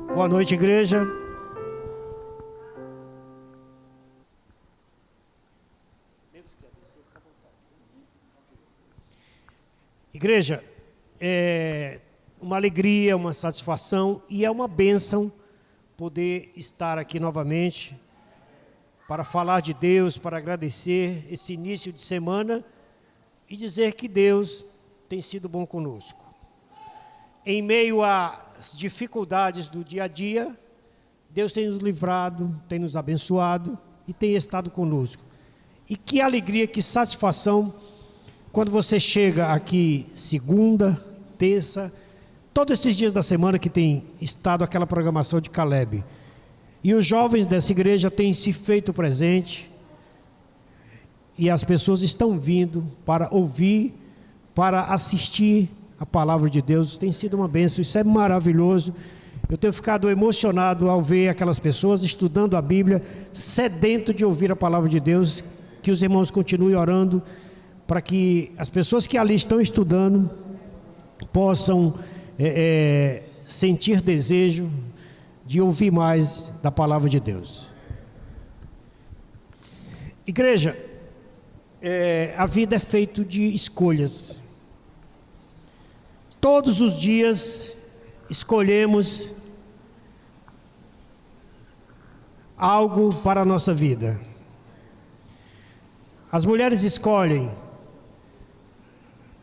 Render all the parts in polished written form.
Boa noite, igreja. Igreja, é uma alegria, uma satisfação e é uma bênção poder estar aqui novamente para falar de Deus, para agradecer esse início de semana e dizer que Deus tem sido bom conosco. Em meio às dificuldades do dia a dia, Deus tem nos livrado, tem nos abençoado e tem estado conosco. E que alegria, que satisfação quando você chega aqui segunda, terça, todos esses dias da semana que tem estado aquela programação de Caleb. E os jovens dessa igreja têm se feito presente e as pessoas estão vindo para ouvir, para assistir a palavra de Deus. Tem sido uma bênção, isso é maravilhoso. Eu tenho ficado emocionado ao ver aquelas pessoas estudando a Bíblia, sedento de ouvir a palavra de Deus. Que os irmãos continuem orando para que as pessoas que ali estão estudando possam sentir desejo de ouvir mais da palavra de Deus. Igreja, a vida é feita de escolhas. Todos os dias escolhemos algo para a nossa vida. As mulheres escolhem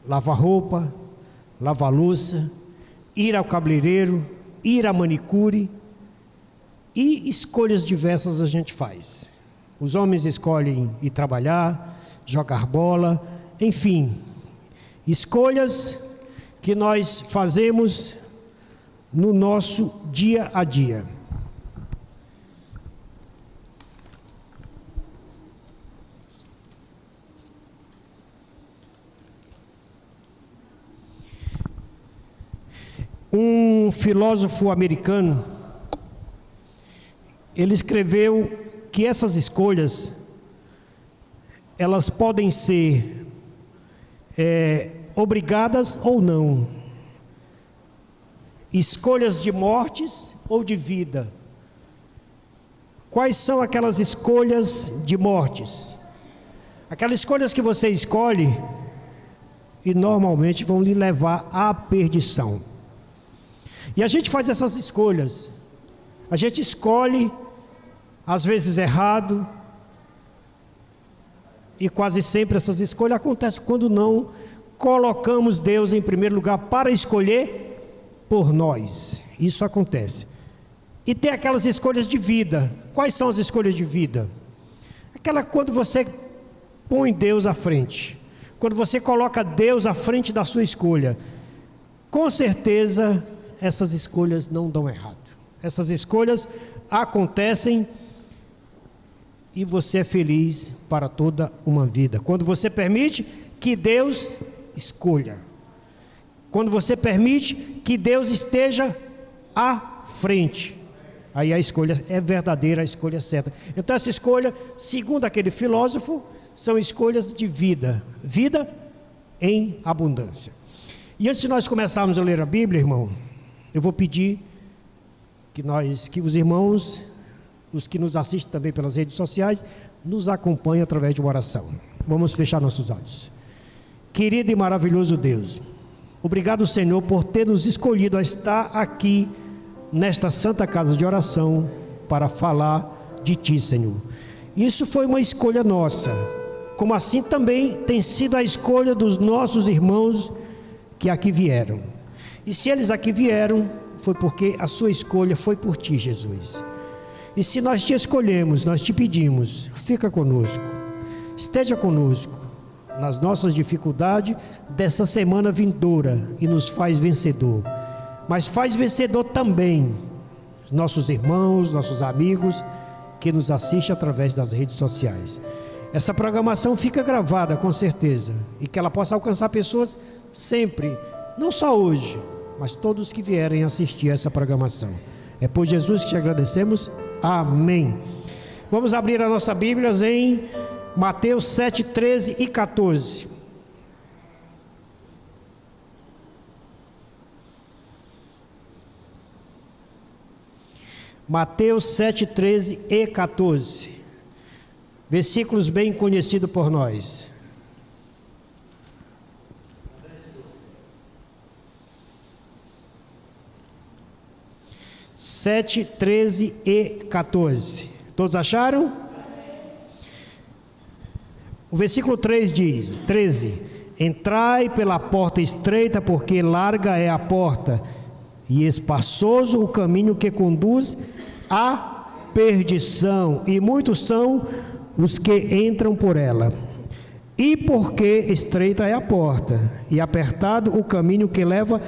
lavar roupa, lavar louça, ir ao cabeleireiro, ir à manicure, e escolhas diversas a gente faz. Os homens escolhem ir trabalhar, jogar bola, enfim, escolhas que nós fazemos no nosso dia a dia. Um filósofo americano, ele escreveu que essas escolhas, elas podem ser obrigadas ou não, escolhas de mortes ou de vida. Quais são aquelas escolhas de mortes? Aquelas escolhas que você escolhe e normalmente vão lhe levar à perdição. E a gente faz essas escolhas, a gente escolhe, às vezes errado, e quase sempre essas escolhas acontecem quando não colocamos Deus em primeiro lugar para escolher por nós. Isso acontece. E tem aquelas escolhas de vida. Quais são as escolhas de vida? Aquela quando você põe Deus à frente, quando você coloca Deus à frente da sua escolha, com certeza essas escolhas não dão errado. Essas escolhas acontecem e você é feliz para toda uma vida. Quando você permite que Deus escolha. Quando você permite que Deus esteja à frente. Aí a escolha é verdadeira, a escolha é certa. Então essa escolha, segundo aquele filósofo, são escolhas de vida. Vida em abundância. E antes de nós começarmos a ler a Bíblia, irmão, eu vou pedir que os irmãos, os que nos assistem também pelas redes sociais, nos acompanhem através de uma oração. Vamos fechar nossos olhos. Querido e maravilhoso Deus, obrigado, Senhor, por ter nos escolhido a estar aqui nesta santa casa de oração para falar de Ti, Senhor. Isso foi uma escolha nossa, como assim também tem sido a escolha dos nossos irmãos que aqui vieram. E se eles aqui vieram, foi porque a sua escolha foi por Ti, Jesus. E se nós Te escolhemos, nós Te pedimos, fica conosco, esteja conosco nas nossas dificuldades dessa semana vindoura e nos faz vencedor. Mas faz vencedor também nossos irmãos, nossos amigos que nos assistem através das redes sociais. Essa programação fica gravada com certeza e que ela possa alcançar pessoas sempre, não só hoje, mas todos que vierem assistir a essa programação. É por Jesus que te agradecemos. Amém. Vamos abrir a nossa Bíblia em Mateus 7, 13 e 14. Mateus 7, 13 e 14. Versículos bem conhecidos por nós. Sete, 13 e 14. Todos acharam? O versículo 3 diz, 13: Entrai pela porta estreita, porque larga é a porta, e espaçoso o caminho que conduz à perdição, e muitos são os que entram por ela. E porque estreita é a porta, e apertado o caminho que leva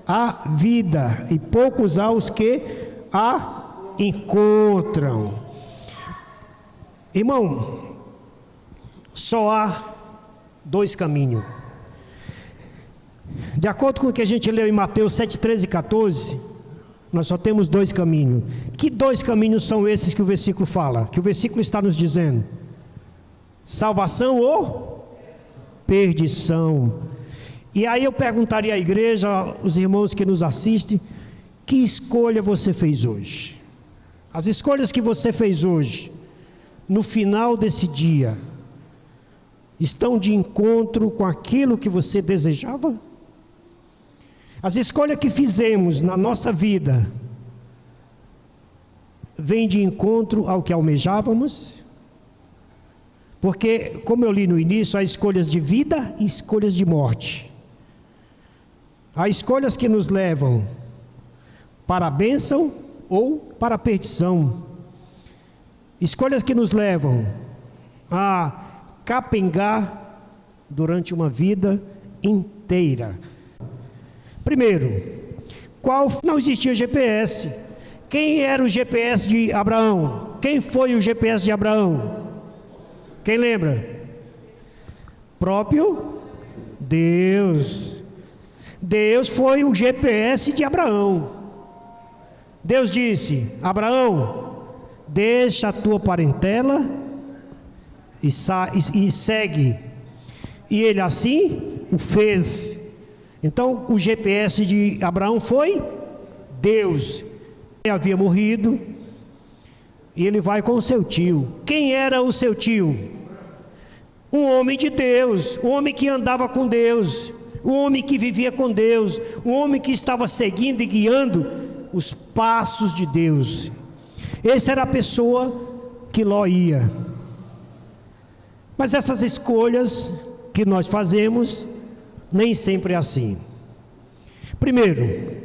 à vida, e poucos há os que a encontram. Irmão, só há dois caminhos. De acordo com o que a gente leu em Mateus 7, 13 e 14, nós só temos dois caminhos. Que dois caminhos são esses que o versículo fala? Que o versículo está nos dizendo? Salvação ou perdição. E aí eu perguntaria à igreja, aos irmãos que nos assistem, que escolha você fez hoje? As escolhas que você fez hoje, no final desse dia, estão de encontro com aquilo que você desejava? As escolhas que fizemos na nossa vida, vêm de encontro ao que almejávamos? Porque, como eu li no início, há escolhas de vida e escolhas de morte. Há escolhas que nos levam para a bênção ou para a perdição. Escolhas que nos levam a capengar durante uma vida inteira. Primeiro, não existia GPS. Quem era o GPS de Abraão? Quem foi o GPS de Abraão? Quem lembra? Próprio Deus. Deus foi o GPS de Abraão. Deus disse: Abraão, deixa a tua parentela e segue. E ele assim o fez. Então o GPS de Abraão foi Deus. Ele havia morrido e ele vai com o seu tio. Quem era o seu tio? Um homem de Deus, um homem que andava com Deus, um homem que vivia com Deus, um homem que estava seguindo e guiando os passos de Deus. Essa era a pessoa que Ló ia. Mas essas escolhas que nós fazemos, nem sempre é assim. Primeiro,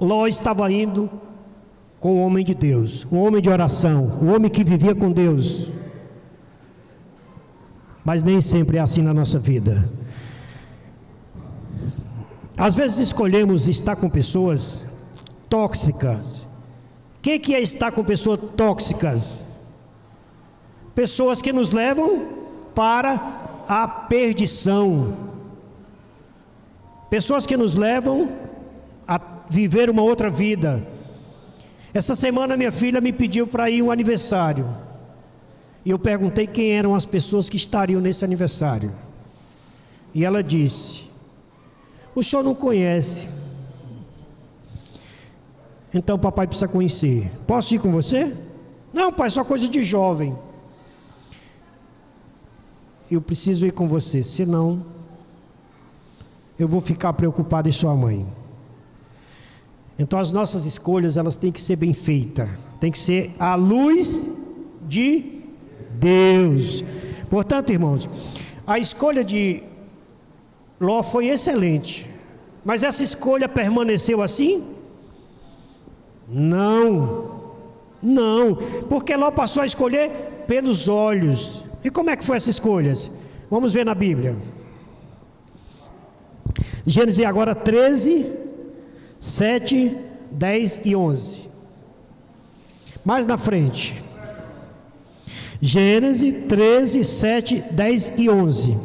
Ló estava indo com o homem de Deus, um homem de oração, um homem que vivia com Deus. Mas nem sempre é assim na nossa vida. Às vezes escolhemos estar com pessoas tóxicas. O que é estar com pessoas tóxicas? Pessoas que nos levam para a perdição. Pessoas que nos levam a viver uma outra vida. Essa semana minha filha me pediu para ir a um aniversário. E eu perguntei quem eram as pessoas que estariam nesse aniversário. E ela disse: o senhor não conhece. Então papai precisa conhecer. Posso ir com você? Não, pai, só coisa de jovem. Eu preciso ir com você, senão eu vou ficar preocupado em sua mãe. Então as nossas escolhas, elas têm que ser bem feitas. Tem que ser à luz de Deus. Portanto, irmãos, a escolha de Ló foi excelente. Mas essa escolha permaneceu assim? Não, porque Ló passou a escolher pelos olhos. E como é que foi essa escolha? Vamos ver na Bíblia. Gênesis agora 13, 7, 10 e 11. Mais na frente. Gênesis 13, 7, 10 e 11.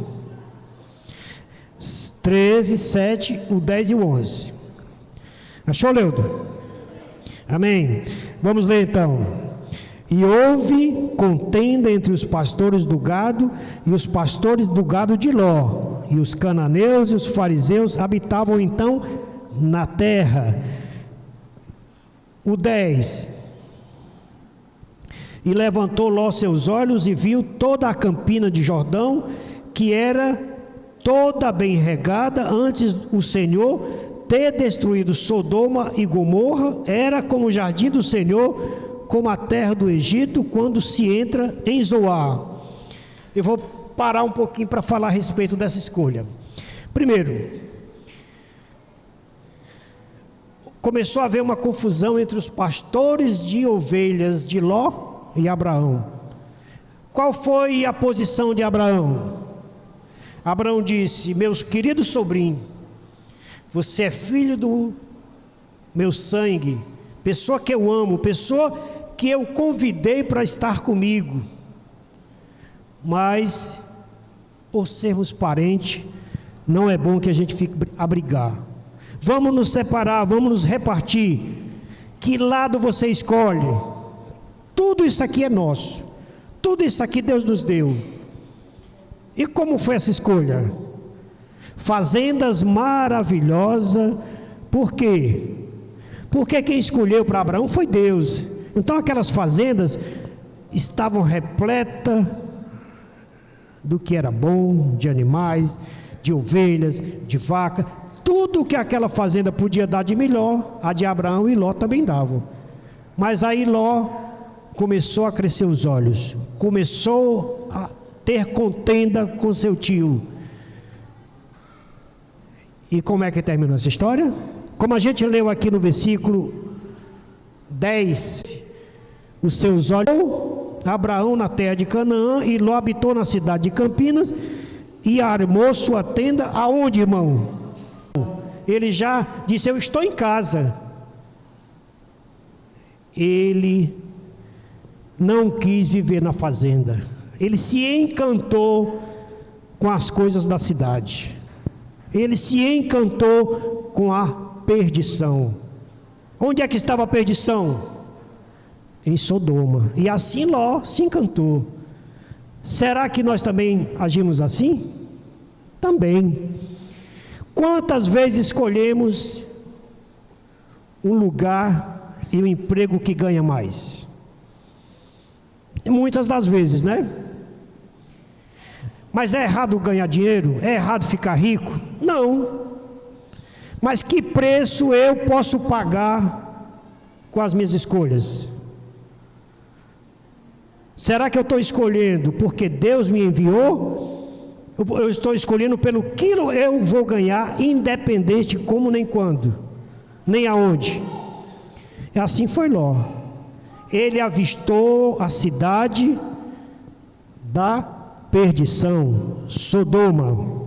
13, 7, o 10 e o 11. Achou, Leudo? Amém. Vamos ler então. E houve contenda entre os pastores do gado e os pastores do gado de Ló. E os cananeus e os fariseus habitavam então na terra. O 10. E levantou Ló seus olhos e viu toda a campina de Jordão, que era toda bem regada. Antes o Senhor ter destruído Sodoma e Gomorra, era como o jardim do Senhor, como a terra do Egito, quando se entra em Zoar. Eu vou parar um pouquinho para falar a respeito dessa escolha. Primeiro, começou a haver uma confusão entre os pastores de ovelhas de Ló e Abraão. Qual foi a posição de Abraão? Abraão disse: meus queridos sobrinhos, você é filho do meu sangue, pessoa que eu amo, pessoa que eu convidei para estar comigo, mas por sermos parentes, não é bom que a gente fique a brigar. Vamos nos separar, vamos nos repartir. Que lado você escolhe? Tudo isso aqui é nosso, tudo isso aqui Deus nos deu. E como foi essa escolha? Fazendas maravilhosas. Por quê? Porque quem escolheu para Abraão foi Deus. Então aquelas fazendas estavam repletas do que era bom, de animais, de ovelhas, de vaca. Tudo que aquela fazenda podia dar de melhor, a de Abraão e Ló também davam. Mas aí Ló começou a crescer os olhos, começou a ter contenda com seu tio. E como é que terminou essa história? Como a gente leu aqui no versículo 10: os seus olhos, Abraão na terra de Canaã, e Ló habitou na cidade de Campinas, e armou sua tenda aonde, irmão? Ele já disse: eu estou em casa. Ele não quis viver na fazenda, ele se encantou com as coisas da cidade, ele se encantou com a perdição. Onde é que estava a perdição? Em Sodoma. E assim Ló se encantou. Será que nós também agimos assim? Também. Quantas vezes escolhemos um lugar e um emprego que ganha mais? E muitas das vezes, né? Mas é errado ganhar dinheiro? É errado ficar rico? Não. Mas que preço eu posso pagar com as minhas escolhas? Será que eu estou escolhendo porque Deus me enviou? Eu estou escolhendo pelo que eu vou ganhar, independente de como nem quando, nem aonde. E assim foi Ló. Ele avistou a cidade da perdição, Sodoma.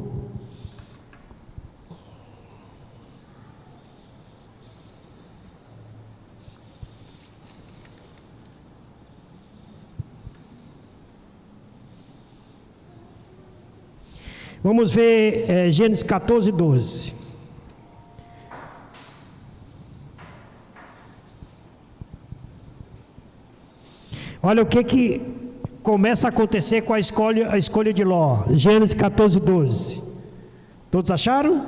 Vamos ver Gênesis 14, 12. Olha o que começa a acontecer com a escolha de Ló. Gênesis 14, 12. Todos acharam?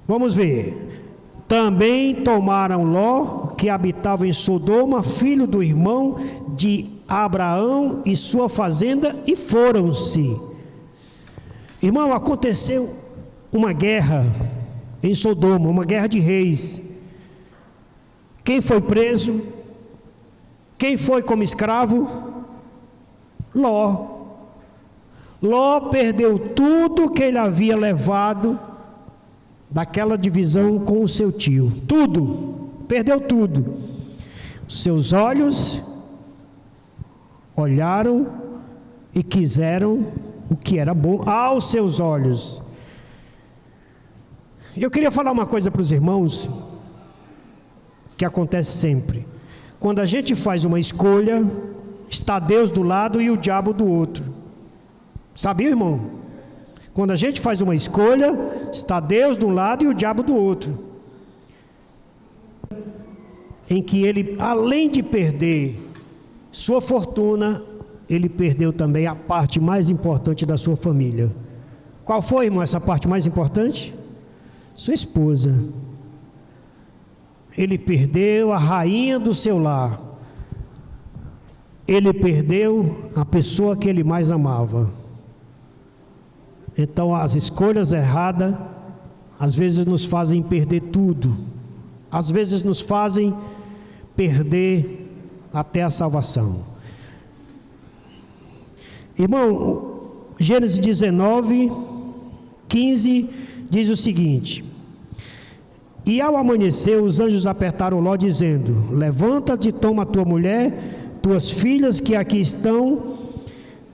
Vamos ver. Também tomaram Ló, que habitava em Sodoma, filho do irmão de Abraão, e sua fazenda, e foram-se. Irmão, aconteceu uma guerra em Sodoma, uma guerra de reis. Quem foi preso? Quem foi como escravo? Ló. Ló perdeu tudo que ele havia levado daquela divisão com o seu tio. Tudo. Perdeu tudo. Seus olhos olharam e quiseram o que era bom aos seus olhos. Eu queria falar uma coisa para os irmãos, que acontece sempre. Quando a gente faz uma escolha, está Deus do lado e o diabo do outro. Sabia, irmão? Quando a gente faz uma escolha, está Deus de um lado e o diabo do outro. Em que ele, além de perder sua fortuna, ele perdeu também a parte mais importante da sua família. Qual foi, irmão, essa parte mais importante? Sua esposa. Ele perdeu a rainha do seu lar. ele perdeu a pessoa que ele mais amava. Então as escolhas erradas às vezes nos fazem perder tudo, às vezes nos fazem perder até a salvação. Irmão, Gênesis 19, 15 diz o seguinte: e ao amanhecer os anjos apertaram Ló dizendo: levanta-te, toma tua mulher, tuas filhas que aqui estão,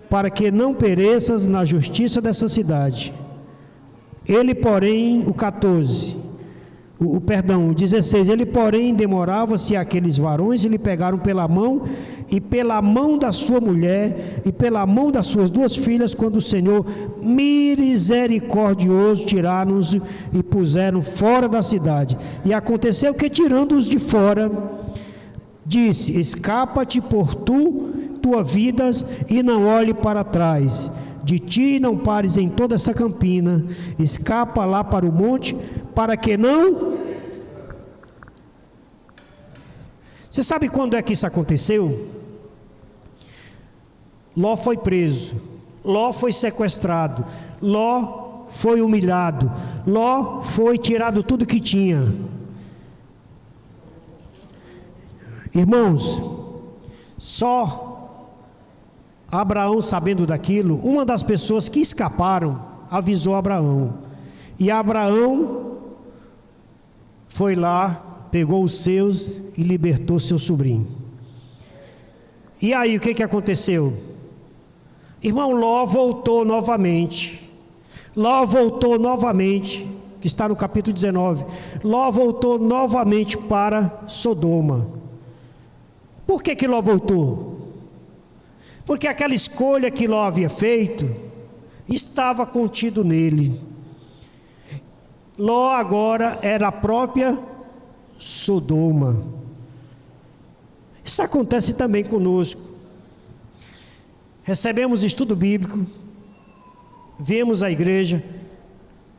para que não pereças na justiça dessa cidade. Ele, porém, o 16, ele, porém, demorava-se, aqueles varões lhe pegaram pela mão, e pela mão da sua mulher, e pela mão das suas 2 filhas, quando o Senhor, misericordioso, tiraram-nos e puseram fora da cidade. E aconteceu que, tirando-os de fora, disse: escapa-te por tua vida, e não olhe para trás. De ti não pares em toda essa campina, escapa lá para o monte, para que não... Você sabe quando é que isso aconteceu? Ló foi preso, Ló foi sequestrado, Ló foi humilhado, Ló foi tirado tudo que tinha. Irmãos, só Abraão, sabendo daquilo, uma das pessoas que escaparam avisou Abraão, e Abraão foi lá, pegou os seus e libertou seu sobrinho. E aí o que aconteceu? Irmão, Ló voltou novamente, que está no capítulo 19, Ló voltou novamente para Sodoma. Por que Ló voltou? Porque aquela escolha que Ló havia feito estava contido nele. Ló agora era a própria Sodoma. Isso acontece também conosco. Recebemos estudo bíblico, viemos à igreja,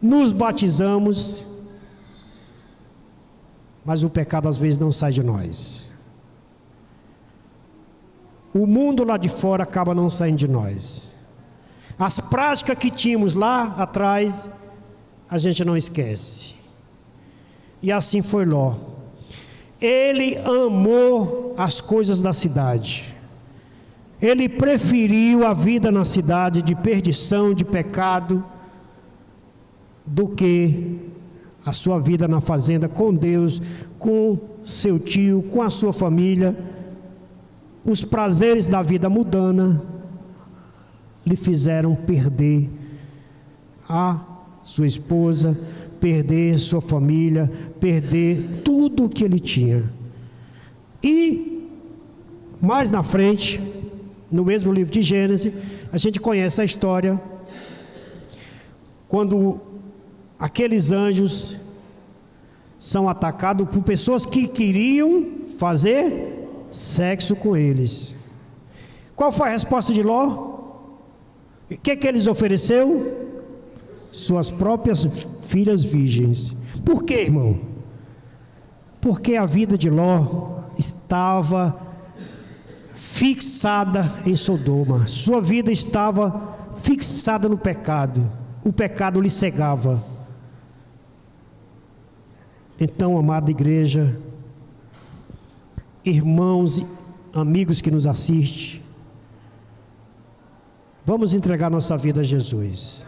nos batizamos, mas o pecado às vezes não sai de nós. O mundo lá de fora acaba não saindo de nós. As práticas que tínhamos lá atrás, a gente não esquece. E assim foi Ló. Ele amou as coisas da cidade. Ele preferiu a vida na cidade de perdição, de pecado, do que a sua vida na fazenda com Deus, com seu tio, com a sua família. Os prazeres da vida mundana lhe fizeram perder a sua esposa, perder sua família, perder tudo o que ele tinha. E mais na frente, no mesmo livro de Gênesis, a gente conhece a história quando aqueles anjos são atacados por pessoas que queriam fazer sexo com eles. Qual foi a resposta de Ló? O que eles ofereceu? Suas próprias filhas virgens. Por quê, irmão? Porque a vida de Ló estava fixada em Sodoma. Sua vida estava fixada no pecado. O pecado lhe cegava. Então, amada igreja, irmãos e amigos que nos assistem, vamos entregar nossa vida a Jesus.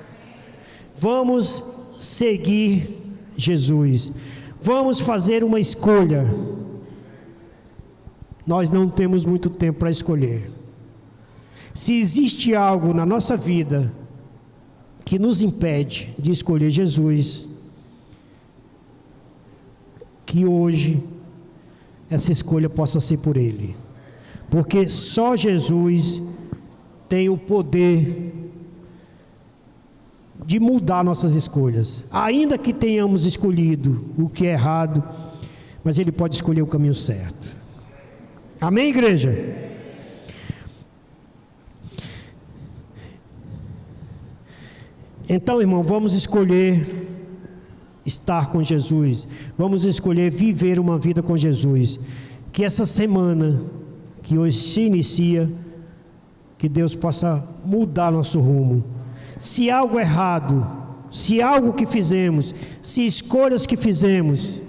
Vamos seguir Jesus. Vamos fazer uma escolha. Nós não temos muito tempo para escolher. Se existe algo na nossa vida que nos impede de escolher Jesus, que hoje essa escolha possa ser por Ele, porque só Jesus tem o poder de mudar nossas escolhas. Ainda que tenhamos escolhido o que é errado, mas Ele pode escolher o caminho certo. Amém, igreja? Então, irmão, vamos escolher estar com Jesus. Vamos escolher viver uma vida com Jesus. Que essa semana que hoje se inicia, que Deus possa mudar nosso rumo. Se algo errado, se algo que fizemos, se escolhas que fizemos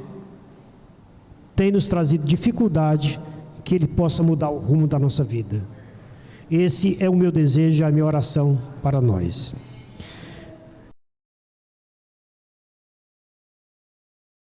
tem nos trazido dificuldade, que Ele possa mudar o rumo da nossa vida. Esse é o meu desejo, a minha oração para nós.